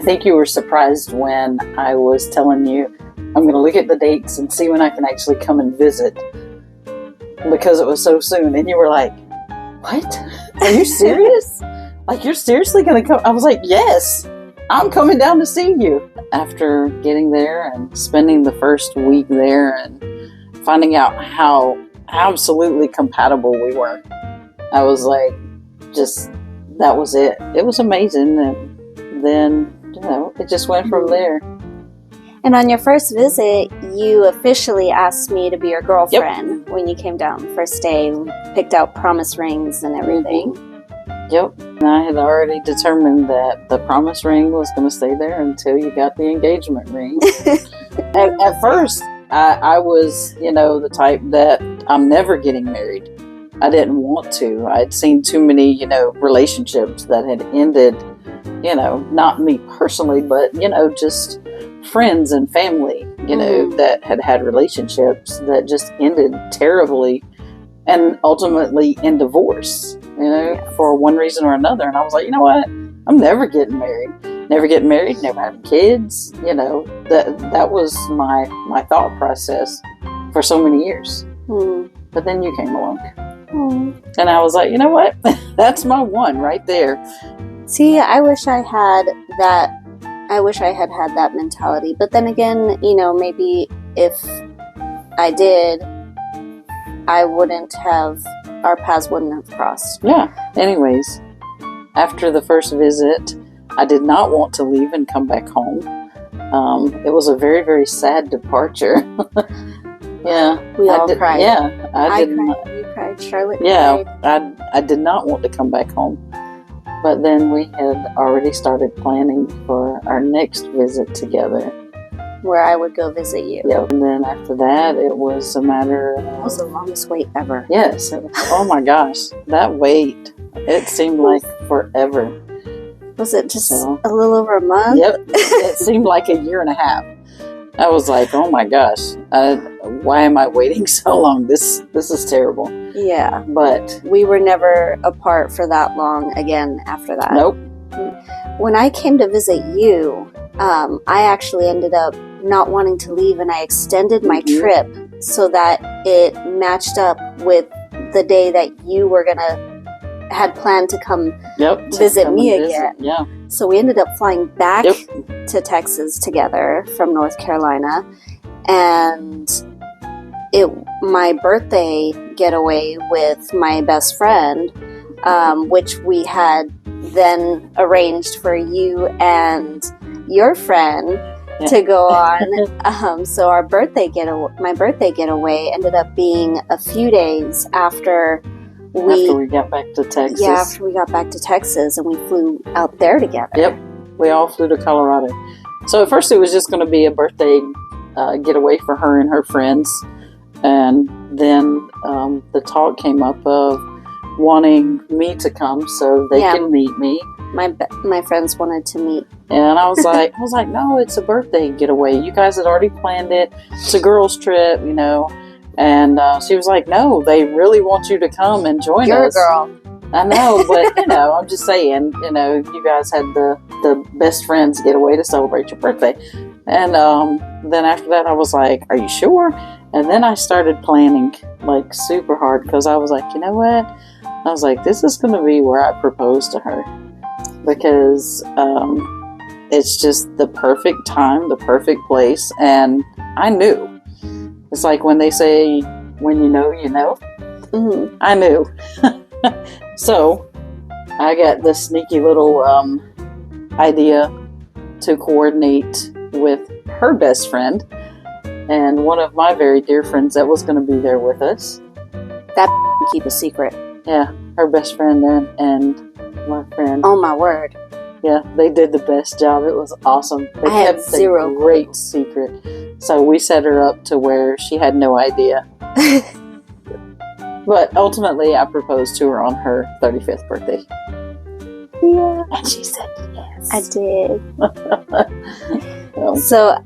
think you were surprised when I was telling you I'm going to look at the dates and see when I can actually come and visit, because it was so soon. And you were like, what? Are you serious? Like, you're seriously going to come? I was like, yes, I'm coming down to see you. After getting there and spending the first week there and finding out how absolutely compatible we were, I was like, just, that was it. It was amazing. And then, it just went from there. And on your first visit, you officially asked me to be your girlfriend when you came down the first day. We picked out promise rings and everything. Yep. And I had already determined that the promise ring was going to stay there until you got the engagement ring. At first, I was, the type that I'm never getting married. I didn't want to. I'd seen too many, relationships that had ended, not me personally, but, just friends and family, that had relationships that just ended terribly and ultimately in divorce, for one reason or another. And I was like, you know what? I'm never getting married, never having kids. That was my thought process for so many years. But then you came along. And I was like, you know what? That's my one right there. See, I wish I had that. I wish I had that mentality. But then again, maybe if I did, our paths wouldn't have crossed. Yeah. Anyways, after the first visit, I did not want to leave and come back home. It was a very, very sad departure. Yeah. We all cried. Yeah. I cried. You cried. Charlotte cried. Yeah. I did not want to come back home. But then we had already started planning for our next visit together, where I would go visit you. Yeah, and then after that, it was a matter of... It was the longest wait ever. Yes. Oh my gosh. That wait. It seemed like forever. Was it just a little over a month? Yep. It seemed like a year and a half. I was like, oh my gosh. Why am I waiting so long? This is terrible. Yeah. But we were never apart for that long again after that. Nope. When I came to visit you, I actually ended up not wanting to leave, and I extended my trip so that it matched up with the day that you had planned to come visit me again. Yeah. So we ended up flying back to Texas together from North Carolina, and my birthday getaway with my best friend, which we had then arranged for you and your friend to go on. So my birthday getaway ended up being a few days after we got back to Texas. Yeah, after we got back to Texas, and we flew out there together. Yep, we all flew to Colorado. So at first it was just going to be a birthday getaway for her and her friends. And then the talk came up of wanting me to come so they can meet me. My friends wanted to meet. And I was like, no, it's a birthday getaway. You guys had already planned it. It's a girls' trip, And she was like, no, they really want you to come and join us. You're a girl. I know, but, I'm just saying, you guys had the best friends getaway to celebrate your birthday. And then after that, I was like, are you sure? And then I started planning, like, super hard, because I was like, you know what? I was like, this is going to be where I propose to her. Because it's just the perfect time, the perfect place. And I knew. It's like when they say, when you know, you know. Mm-hmm. I knew. So, I got this sneaky little idea to coordinate with her best friend and one of my very dear friends that was going to be there with us. That keep a secret. Yeah, her best friend and my friend. Oh my word. Yeah, they did the best job. It was awesome. They kept zero great secret. So we set her up to where she had no idea. But ultimately, I proposed to her on her 35th birthday. Yeah. And she said yes. I did. So,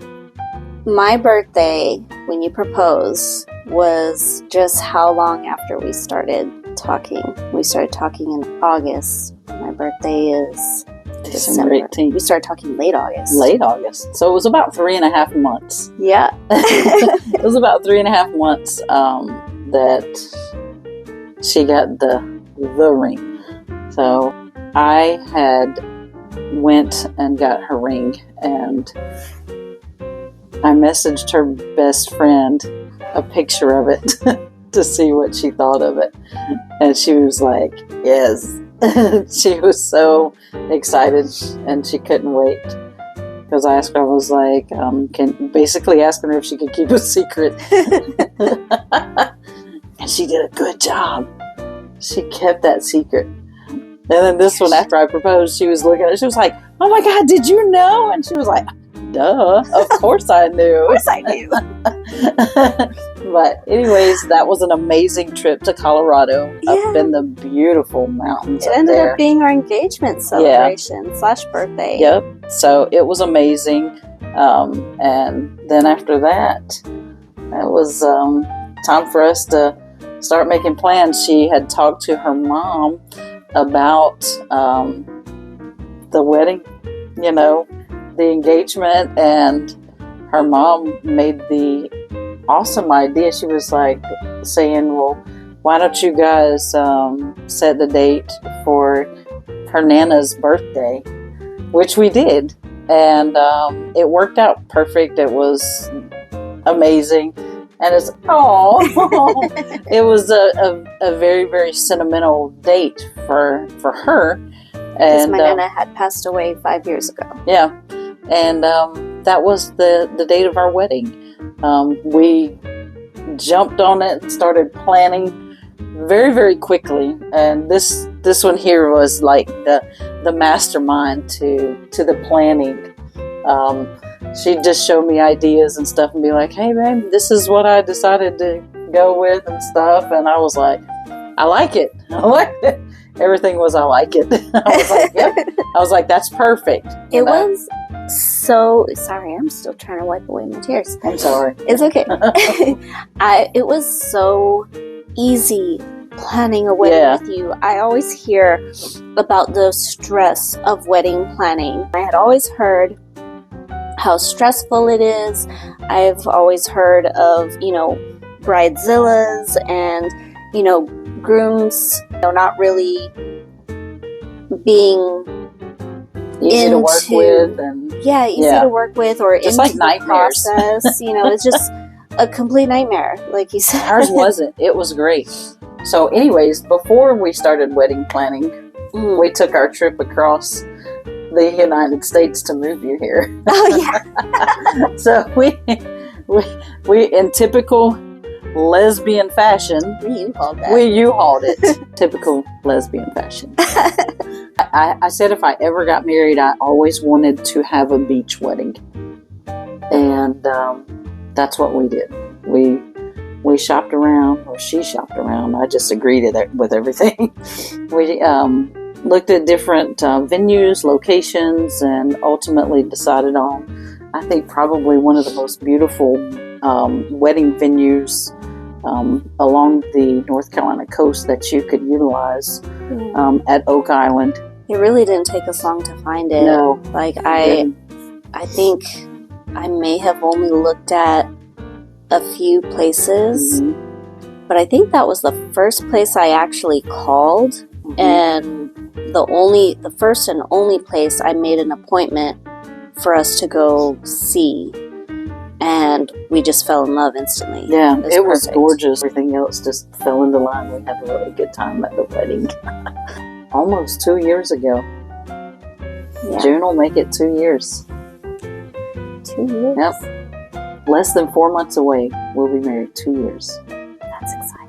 my birthday, when you proposed, was just how long after we started talking? We started talking in August. My birthday is December 18th. We started talking late August. Late August. So it was about 3.5 months. Yeah. It was about 3.5 months that she got the ring. So I had went and got her ring, and I messaged her best friend a picture of it to see what she thought of it. And she was like, yes. She was so excited, and she couldn't wait. Because I asked her, I was like, basically asking her if she could keep a secret. And she did a good job. She kept that secret. And then this one, after I proposed, she was looking at it. She was like, oh my God, did you know? And she was like, duh, of course I knew. Of course I knew. But anyways, that was an amazing trip to Colorado, up in the beautiful mountains. It ended up being our engagement celebration / birthday. Yep. So it was amazing. And then after that, it was time for us to start making plans. She had talked to her mom about the wedding, the engagement, and her mom made the awesome idea. She was like saying, well, why don't you guys set the date for her Nana's birthday, which we did, and it worked out perfect. It was amazing, and it was a very, very sentimental date for her. Because my Nana had passed away 5 years ago. Yeah, and that was the date of our wedding. We jumped on it and started planning very, very quickly. And this one here was like the mastermind to the planning. She'd just show me ideas and stuff and be like, hey, babe, this is what I decided to go with and stuff. And I was like, I like it. I like it. Everything was, I like it. I was like, yep. I was like, that's perfect. It was so, sorry, I'm still trying to wipe away my tears. I'm sorry. It's okay. It was so easy planning a wedding with you. I always hear about the stress of wedding planning. I had always heard how stressful it is. I've always heard of, bridezillas and, grooms, not really being easy to work with, and easy to work with, or just into like the nightmares. process. It's just a complete nightmare, like you said. Ours wasn't. It was great. So, anyways, before we started wedding planning, we took our trip across the United States to move you here. Oh yeah. So we in typical lesbian fashion. We U-hauled it. Typical lesbian fashion. I said if I ever got married, I always wanted to have a beach wedding. And that's what we did. We shopped around, or she shopped around. I just agreed with everything. We looked at different venues, locations, and ultimately decided on, I think, probably one of the most beautiful wedding venues along the North Carolina coast that you could utilize at Oak Island. It really didn't take us long to find it. No. Like, I think I may have only looked at a few places, but I think that was the first place I actually called, and the first and only place I made an appointment for us to go see, and we just fell in love instantly. Yeah, it was gorgeous. Everything else just fell into line. We had a really good time at the wedding. Almost 2 years ago. Yeah. June will make it 2 years. 2 years? Yep. Less than 4 months away, we'll be married. 2 years. That's exciting.